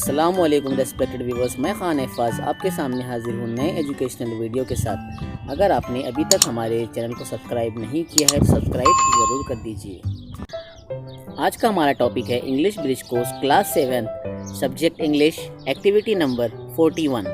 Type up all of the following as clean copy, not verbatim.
अस्सलामुअलैकुम respected viewers, मैं खान एफाज आपके सामने हाजिर हूँ नए एजुकेशनल वीडियो के साथ। अगर आपने अभी तक हमारे चैनल को सब्सक्राइब नहीं किया है तो सब्सक्राइब ज़रूर कर दीजिए। आज का हमारा टॉपिक है English bridge course class 7 subject English activity number 41।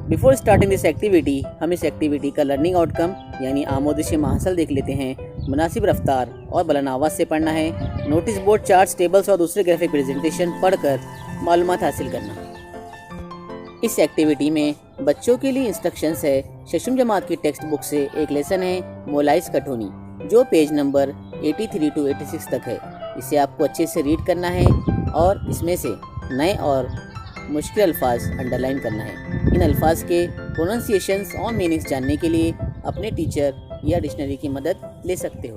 Before starting this activity हम इस एक्टिविटी का लर्निंग आउटकम यानी आमोदिश हासिल देख लेते हैं। मुनासिब रफ्तार और बुलंद आवाज़ से पढ़ना है। नोटिस बोर्ड, चार्ट्स, टेबल्स और दूसरे ग्राफिक प्रेजेंटेशन पढ़कर मालूमात हासिल करना। इस एक्टिविटी में बच्चों के लिए इंस्ट्रक्शंस है। शशम जमात की टेक्स्ट बुक से एक लेसन है मोलाइज कटोनी, जो पेज नंबर 83 to 86 तक है। इसे आपको अच्छे से रीड करना है और इसमें से नए और मुश्किल अल्फाज अंडरलाइन करना है। इन अल्फाज के प्रोनाउंसिएशंस और मीनिंग्स जानने के लिए अपने टीचर या डिक्शनरी की मदद ले सकते हो।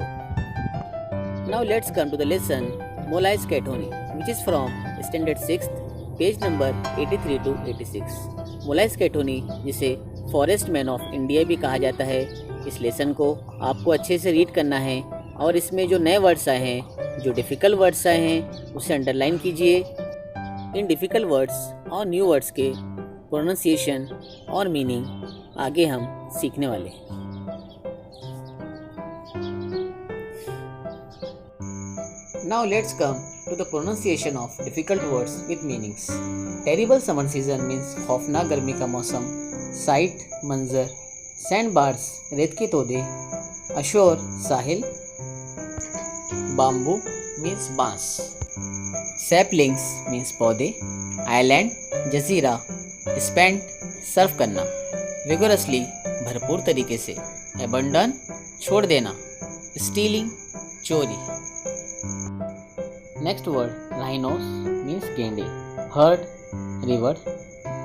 Now let's come to the lesson Molai Kathoni which is from standard 6 page number 83 to 86। Molai Kathoni जिसे फॉरेस्ट मैन ऑफ इंडिया भी कहा जाता है, इस लेसन को आपको अच्छे से रीड करना है और इसमें जो नए वर्ड्स आए हैं, जो डिफ़िकल्ट वर्ड्स आए हैं, उसे अंडरलाइन कीजिए। इन डिफ़िकल्ट वर्ड्स और न्यू वर्ड्स के प्रोनाउंसिएशन और मीनिंग आगे हम सीखने वाले हैं। Now let's come to the pronunciation of difficult words with meanings. Terrible summer season means खौफनाक गर्मी का मौसम। साइट मंजर, सैंड बार्स रेत के तोदे, अशोर साहिल, बाम्बू मीन्स बांस, सैपलिंग्स मीन्स पौधे, आइलैंड जजीरा, स्पेंड सर्फ करना, विगोरसली भरपूर तरीके से, एबंडन छोड़ देना, स्टीलिंग चोरी। नेक्स्ट वर्ड राइनोस मीन्स गेंडे, हर्ड रिवर,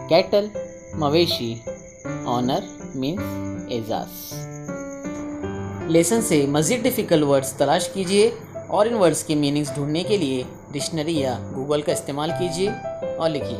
कैटल मवेशी, ऑनर मीन्स एजाज। लेसन से मज़ीद डिफ़िकल्ट वर्ड्स तलाश कीजिए और इन वर्ड्स के मीनिंग्स ढूंढने के लिए डिक्शनरी या गूगल का इस्तेमाल कीजिए और लिखिए।